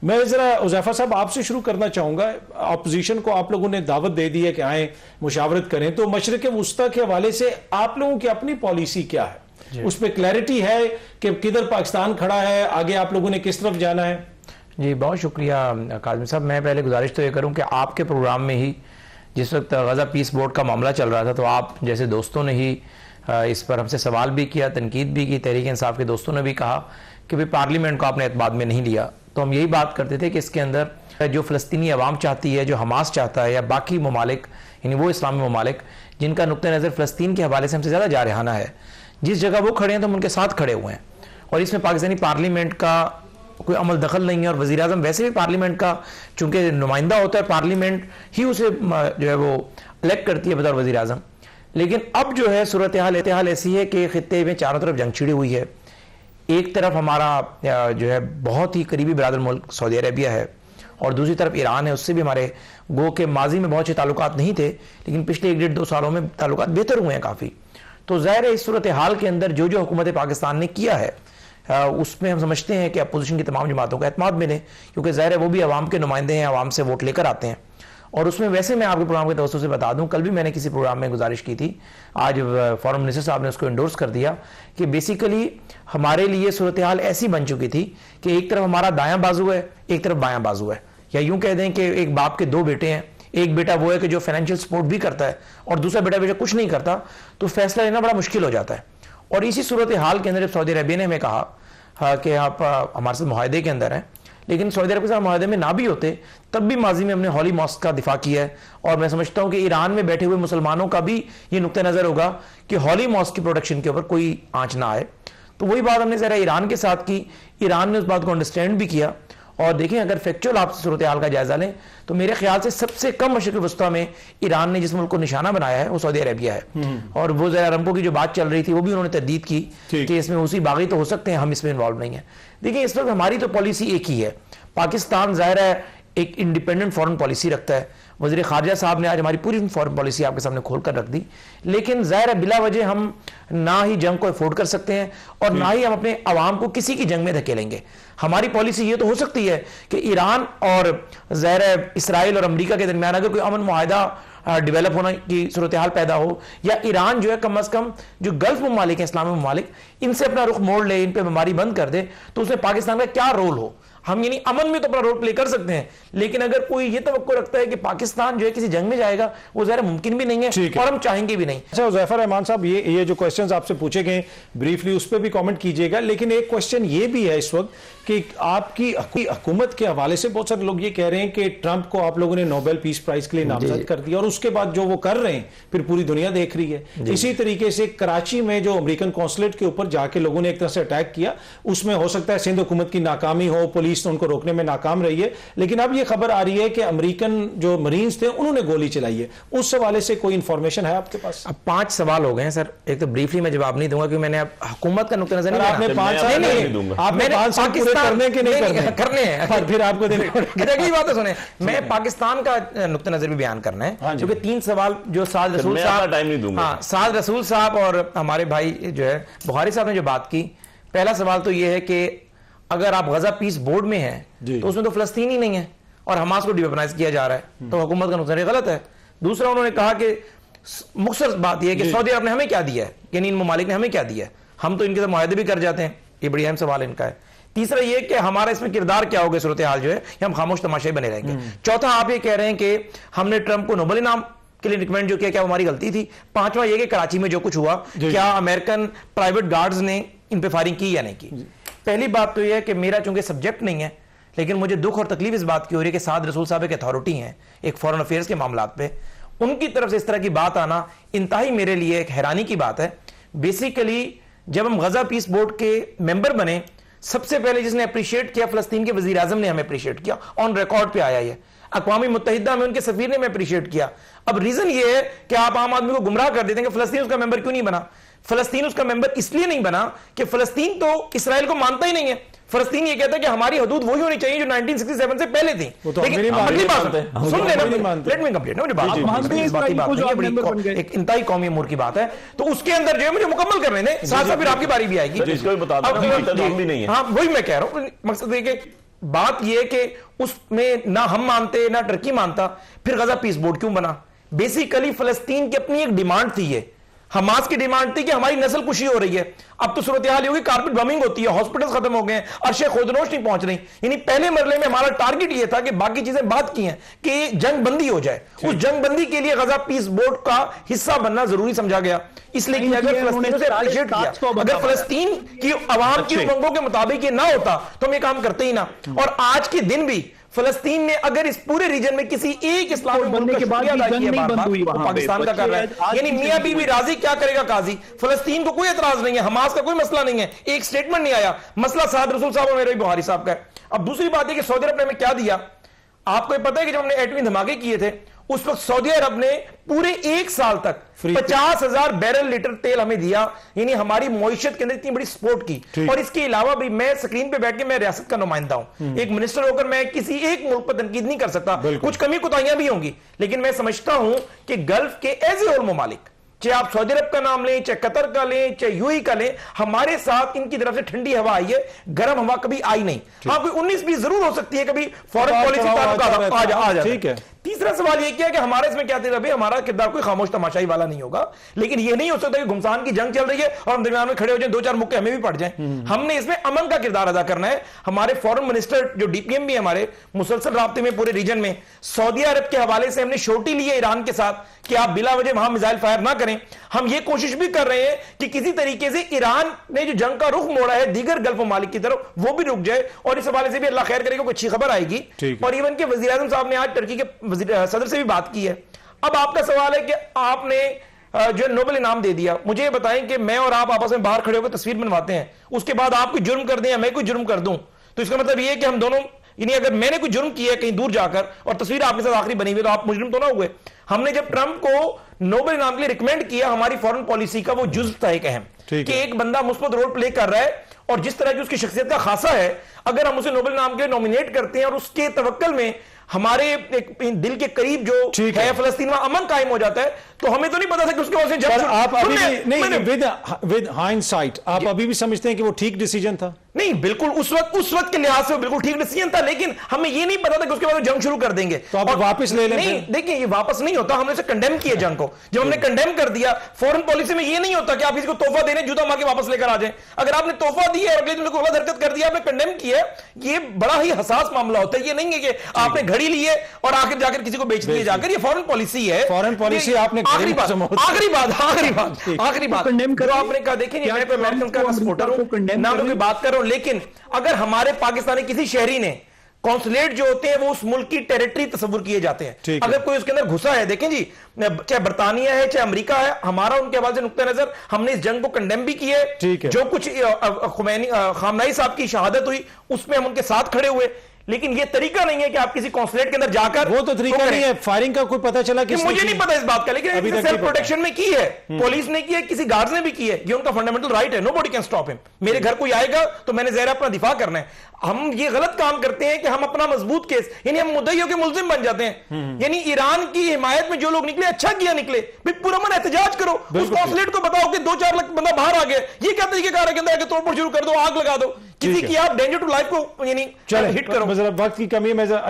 मैं जरा उज़ैफा साहब आपसे शुरू करना चाहूंगा। अपोजिशन को आप लोगों ने दावत दे दी है कि आए मुशावरत करें, तो मशरिक़ वुस्ता के हवाले से आप लोगों की अपनी पॉलिसी क्या है, उस पर क्लैरिटी है कि किधर पाकिस्तान खड़ा है, आगे आप लोगों ने किस तरफ जाना है? जी बहुत शुक्रिया काज़मी साहब। मैं पहले गुजारिश तो ये करूं कि आपके प्रोग्राम में ही जिस वक्त गज़ा पीस बोर्ड का मामला चल रहा था, तो आप जैसे दोस्तों ने ही इस पर हमसे सवाल भी किया, तनकीद भी की। तहरीक इंसाफ के दोस्तों ने भी कहा कि भाई पार्लियामेंट को आपने एतमाद में नहीं लिया। तो हम यही बात करते थे कि इसके अंदर जो फ़लस्तीनी अवाम चाहती है, जो हमास चाहता है, या बाकी ममालिक यानी वो इस्लामी ममालिक जिनका नुक्ता नज़र फ़लस्तीन के हवाले से हमसे ज़्यादा जारहाना है, जिस जगह वो खड़े हैं तो हम उनके साथ खड़े हुए हैं। और इसमें पाकिस्तानी पार्लियामेंट का कोई अमल दखल नहीं है। और वज़ीर आज़म वैसे भी पार्लियामेंट का चूँकि नुमाइंदा होता है, पार्लियामेंट ही उसे जो है वो इलेक्ट करती है बतौर वज़ीर आज़म। लेकिन अब जो है सूरत हाल ऐसी है कि ख़ित्ते में चारों तरफ जंग छिड़ी हुई है। एक तरफ हमारा जो है बहुत ही करीबी बरादर मुल्क सऊदी अरेबिया है, और दूसरी तरफ ईरान है। उससे भी हमारे गो के माजी में बहुत अच्छे ताल्लुकात नहीं थे, लेकिन पिछले 1-1.5-2 सालों में ताल्लुकात बेहतर हुए हैं काफ़ी। तो ज़ाहिर है इस सूरत हाल के अंदर जो हुकूमत पाकिस्तान ने किया है उसमें हम समझते हैं कि अपोजिशन की तमाम जमातों का एतमाद मिले, क्योंकि ज़ाहिर है वो भी आवाम के नुमाइंदे हैं, आवाम से वोट लेकर आते हैं। और उसमें वैसे मैं आपके प्रोग्राम के दोस्तों से बता दूं, कल भी मैंने किसी प्रोग्राम में गुजारिश की थी, आज फॉरेन मिनिस्टर साहब ने उसको इंडोर्स कर दिया कि बेसिकली हमारे लिए सूरत हाल ऐसी बन चुकी थी कि एक तरफ हमारा दायां बाजू है, एक तरफ बायां बाजू है, या यूं कह दें कि एक बाप के 2 बेटे हैं। एक बेटा वो है कि जो फाइनेंशियल सपोर्ट भी करता है, और दूसरा बेटा कुछ नहीं करता, तो फैसला लेना बड़ा मुश्किल हो जाता है। और इसी सूरत हाल के अंदर जब सऊदी अरबिया ने हमें कहा कि आप हमारे साथ मुआहदे के अंदर हैं, लेकिन सऊदी अरब के साथ मुआहदे में ना भी होते, तब भी माजी में हमने हॉली मॉस्क का दिफा किया है। और मैं समझता हूं कि ईरान में बैठे हुए मुसलमानों का भी ये नुक्ता नज़र होगा कि हॉली मॉस्क की प्रोडक्शन के ऊपर कोई आंच ना आए। तो वही बात हमने ज़रा ईरान के साथ की, ईरान ने उस बात को अंडरस्टैंड भी किया। और देखें, अगर फैक्चुअल आप सूरत हाल का जायजा लें तो मेरे ख्याल से सबसे कम मशरिक़ वस्ता में ईरान ने जिस मुल्क को निशाना बनाया है वो सऊदी अरेबिया है। और वो ज़रा अरम्को की जो बात चल रही थी वो भी उन्होंने तरदीद की कि इसमें उसी बागी तो हो सकते हैं, हम इसमें इन्वॉल्व नहीं है। देखिए, इस वक्त हमारी तो पॉलिसी एक ही है। पाकिस्तान ज़ाहिर है एक इंडिपेंडेंट फॉरेन पॉलिसी रखता है। वज़ीर ख़ारजा साहब ने आज हमारी पूरी फॉरेन पॉलिसी आपके सामने खोल कर रख दी। लेकिन ज़ाहिर है बिला वजह हम ना ही जंग को अफोर्ड कर सकते हैं, और ना ही हम अपने अवाम को किसी की जंग में धकेलेंगे। हमारी पॉलिसी ये तो हो सकती है कि ईरान और ज़ाहिर है इसराइल और अमरीका के दरमियान अगर कोई अमन मुआहदा डेवलप होने की सूरत हाल पैदा हो, या ईरान जो है कम अज़ कम जो गल्फ ममालिक हैं, इस्लामी ममालिक, इनसे अपना रुख मोड़ ले, इन पर बीमारी बंद कर दे, तो उसमें पाकिस्तान का क्या रोल हो। हम यानी अमन में तो अपना रोल प्ले कर सकते हैं, लेकिन अगर कोई ये तवक्को रखता है कि पाकिस्तान जो है किसी जंग में जाएगा, वो ज़रा मुमकिन भी नहीं है और हम चाहेंगे भी नहीं। अच्छा उज़ैफर रहमान साहब, ये जो क्वेश्चंस आपसे पूछे गए ब्रीफली उस पर भी कमेंट कीजिएगा। लेकिन एक क्वेश्चन ये भी है इस वक्त कि आपकी हुकूमत के हवाले से बहुत सारे लोग ये कह रहे हैं कि ट्रंप को आप लोगों ने नोबेल पीस प्राइज के लिए नामजद कर दिया, और उसके बाद जो वो कर रहे हैं फिर पूरी दुनिया देख रही है। इसी तरीके से कराची में जो अमेरिकन कॉन्सुलेट के ऊपर जाके लोगों ने एक तरह से अटैक किया, उसमें हो सकता है सिंध हुकूमत की नाकामी हो, पुलिस उनको रोकने में नाकाम रही है। लेकिन अब ये खबर आ रही है कि अमेरिकन जो मरीन्स थे उन्होंने गोली चलाई है। उस हवाले से कोई इंफॉर्मेशन है आपके पास? अब 5 सवाल हो गए हैं सर। एक तो ब्रीफली मैं जवाब नहीं दूंगा क्योंकि मैंने अब हुकूमत का नुक्ता नजर नहीं, आपने 5 साल नहीं दूंगा, आपने 5 साल पूरे करने के नहीं करने हैं, फिर आपको अगली बात सुने, मैं पाकिस्तान का नुक्ता नजर भी बयान करना है, क्योंकि 3 सवाल जो साद रसूल साहब, साद रसूल साहब और हमारे भाई जो है बुखारी साहब ने जो बात की, पहला सवाल तो ये है कि अगर आप गजा पीस बोर्ड में हैं तो उसमें तो फलस्तीन ही नहीं है और हमास को डिवेपनाइज किया जा रहा है, तो हुकूमत का नुकसान गलत है। दूसरा, उन्होंने कहा कि मुख्तसर बात यह है कि सऊदी अरब ने हमें क्या दिया है, यानी इन ममालिक ने हमें क्या दिया है, हम तो इनके साथ मुआहदे भी कर जाते हैं। ये बड़ी अहम सवाल इनका है। तीसरा ये कि हमारा इसमें किरदार क्या होगा, सूरत हाल जो है, या हम खामोश तमाशाई बने रहेंगे। चौथा, आप ये कह रहे हैं कि हमने ट्रंप को नोबेल इनाम के लिए रिकमेंड जो किया, क्या हमारी गलती थी? पांचवा ये कि कराची में जो कुछ हुआ, क्या अमेरिकन प्राइवेट गार्ड्स ने इन पे फायरिंग की या नहीं की? पहली बात तो यह है कि मेरा चूंकि सब्जेक्ट नहीं है, लेकिन मुझे दुख और तकलीफ इस बात की हो रही है कि साद रसूल साहब एक अथॉरिटी हैं एक फॉरेन अफेयर्स के मामलात पे, उनकी तरफ से इस तरह की बात आना इंतहाई मेरे लिए एक हैरानी की बात है। बेसिकली जब हम गजा पीस बोर्ड के मेंबर बने, सबसे पहले जिसने अप्रिशिएट किया फलस्तीन के वजीर आजम ने हमें अप्रिशिएट किया, ऑन रिकॉर्ड पे आया है। अक़वाम मुत्तहिदा में उनके सफीर ने हमें अप्रिशिएट किया। अब रीजन ये है कि आप आम आदमी को गुमराह कर देते हैं कि फलस्तीन उसका मेंबर क्यों नहीं बना। फलस्तीन उसका मेंबर इसलिए नहीं बना कि फलस्तीन तो इसराइल को मानता ही नहीं है। फलस्तीन ये कहता है कि हमारी हदूद वही होनी चाहिए जो 1967 से पहले थी। लेकिन अगली बात सुन लेना, लेट मी कंप्लीट, मुझे बात एक इंतहाई कौमी अमूर की बात है, तो उसके अंदर जो है मुझे मुकम्मल करने दें, साथ साथ फिर आपकी बारी भी आएगी। हाँ, वही मैं कह रहा हूँ। मकसद ये कि बात यह कि उसमें ना हम मानते ना टर्की मानता, फिर गजा पीस बोर्ड क्यों बना? बेसिकली फलस्तीन की अपनी एक डिमांड थी, ये हमास की डिमांड थी कि हमारी नस्ल कुशी हो रही है। अब तो सूरत हाल होगी, कारपेट बमिंग होती है, हॉस्पिटल्स खत्म हो गए हैं, अर्शे खुदनोश नहीं पहुंच रही। यानी पहले मरले में हमारा टारगेट यह था कि बाकी चीजें बात की हैं कि जंग बंदी हो जाए। उस जंग बंदी के लिए गजा पीस बोर्ड का हिस्सा बनना जरूरी समझा गया, इसलिए कि अगर फलस्तीन से अप्रिशिएट किया, अगर फलस्तीन की आवाम की उमंगों के मुताबिक ये ना होता तो हम ये काम करते ही ना। और आज के दिन भी फलस्तीन ने अगर इस पूरे रीजन में किसी एक इस्लामी मुल्क का शुक्रिया अदा किया तो पाकिस्तान का कर रहा है। यानी मियां बीवी राजी, क्या करेगा काजी? फलस्तीन को कोई एतराज नहीं है, हमास का कोई मसला नहीं है, एक स्टेटमेंट नहीं आया, मसला साद रसूल साहब और मेरे बुहारी साहब का है। अब दूसरी बात है कि सऊदी अरब ने हमें क्या दिया? आपको पता है कि जब हमने एटमी धमाके किए थे उस वक्त सऊदी अरब ने पूरे 1 साल तक 50,000 बैरल लीटर तेल हमें दिया, यानी हमारी मईशत के अंदर इतनी बड़ी सपोर्ट की। और इसके अलावा भी मैं स्क्रीन पे बैठ के मैं रियासत का नुमाइंदा हूं, एक मिनिस्टर होकर मैं किसी एक मुल्क पर तनकीद नहीं कर सकता, कुछ कमी कोताहियां भी होंगी, लेकिन मैं समझता हूं कि गल्फ के एज ए होल ममालिक, चाहे आप सऊदी अरब का नाम लें, चाहे कतर का लें, चाहे यूएई का लें, हमारे साथ इनकी तरफ से ठंडी हवा आई है, गर्म हवा कभी आई नहीं। हाँ, कोई 19-20 जरूर हो सकती है, कभी फॉरेन पॉलिसी आ जाए। ठीक है। तीसरा सवाल यह किया कि हमारे इसमें क्या थे, हमारा किरदार कोई खामोश तमाशाई वाला नहीं होगा, लेकिन यह नहीं हो सकता कि घुमसान की जंग चल रही है और हम दरमियान में खड़े हो जाए, 2-4 मुक्के हमें भी पड़ जाएं। हमने इसमें अमन का किरदार अदा करना है। हमारे फॉरेन मिनिस्टर जो डीपीएम भी हमारे मुसलसल राब्ते में पूरे रीजन में, सऊदी अरब के हवाले से हमने शोटी ली है ईरान के साथ कि आप बिला वजह वहां मिसाइल फायर ना करें। हम ये कोशिश भी कर रहे हैं कि किसी तरीके से ईरान ने जो जंग का रुख मोड़ा है दीगर गल्फ ममालिक की तरफ, वो भी रुक जाए, और इस हवाले से भी अल्लाह खैर करेगा, कोई अच्छी खबर आएगी। और इवन के वजीर आज़म साहब ने आज टर्की के सदर से भी बात की है। अब आपका सवाल है कि आपने जो नोबेल इनाम दे दिया, मुझे बताएं कि मैं और आप आपस में बाहर खड़े होकर तस्वीर बनवाते हैं, उसके बाद आप कोई जुर्म कर दें या मैं कोई जुर्म कर दूं, तो इसका मतलब यह है कि हम दोनों, यानी अगर मैंने कोई जुर्म किया है कहीं दूर जाकर और तस्वीर आपके साथ आखिरी बनी हुई, तो आप मुजरिम तो ना हुए। हमने जब ट्रंप को नोबेल इनाम के लिए रिकमेंड किया, हमारी फॉरेन पॉलिसी का वो जुज़ था एक अहम, कि एक बंदा मुस्बत रोल प्ले कर रहा है और जिस तरह की उसकी शख्सियत का खासा है, अगर हम उसे नोबेल इनाम के लिए नॉमिनेट करते हैं और उसके तवक्कल में हमारे एक दिल के करीब जो है फलस्तीन में अमन कायम हो जाता है, तो हमें तो नहीं पता था कि उसके वजह से जब आप अभी भी नहीं, विद हाइंडसाइट आप अभी भी समझते हैं कि वो ठीक डिसीजन था? नहीं, बिल्कुल उस वक्त के लिहाज से बिल्कुल ठीक डिसीजन था, लेकिन हमें ये नहीं पता था कि उसके बाद जंग शुरू कर देंगे। तो आप वापस ले लें? नहीं, देखिए ये वापस नहीं होता, हमने इसे कंडेम किया जंग को। जब हमने कंडेम कर दिया, फॉरेन पॉलिसी में ये नहीं होता कि आप किसी को तोहफा देने जूता मार के वापस लेकर आ जाए। अगर आपने तोहफा दिया और अगले दिन गलत हरकत कर दिया, आपने कंडेम किया, ये बड़ा ही हसास मामला होता है। ये नहीं है कि आपने घड़ी ली है और आखिर जाकर किसी को बेच दिए जाकर, ये फॉरेन पॉलिसी है। फॉरेन पॉलिसी आपने आखिरी बात जो आपने कहा, देखिए मैं अमेरिकन का सपोर्टर हूं, ना मैं कोई बात कर रहा हूं, लेकिन अगर हमारे पाकिस्तानी किसी शहरी ने, कॉन्सुलेट जो होते हैं वो उस मुल्क की टेरिटरी तस्वुर किए जाते हैं, अगर कोई उसके अंदर घुसा है, देखें जी, चाहे बरतानिया है चाहे अमेरिका है, हमारा उनके हवाले से नुक्ता नजर, हमने इस जंग को कंडेम भी किया है। जो कुछ खामनाई साहब की शहादत हुई उसमें हम उनके साथ खड़े हुए, लेकिन ये तरीका नहीं है कि आप किसी कॉन्सुलेट के अंदर जाकर, वो तो तरीका नहीं है। फायरिंग का कोई पता चला कि मुझे नहीं पता इस बात का, लेकिन सेल्फ प्रोटेक्शन में की है, पुलिस ने की है, किसी गार्ड्स ने भी की है, ये उनका फंडामेंटल राइट है, नोबडी कैन स्टॉप हिम। मेरे घर कोई आएगा तो मैंने ज़ाहिर अपना दिफा करना है। हम ये गलत काम करते हैं कि हम अपना मजबूत केस, यानी हम मुद्दइयों के मुल्जिम बन जाते हैं। यानी ईरान की हिमायत में जो लोग निकले, अच्छा किया निकले, पूरा मन एहतजाज करो, उस कॉन्सुलेट को बताओ कि 2-4 लाख बंदा बाहर आ गया, ये क्या तरीकेकार है कि अंदर आके तोड़फोड़ शुरू कर दो, आग लगा दो, किसी की आप डेंजर टू लाइफ को यानी हिट करो। वक्त की कमी है।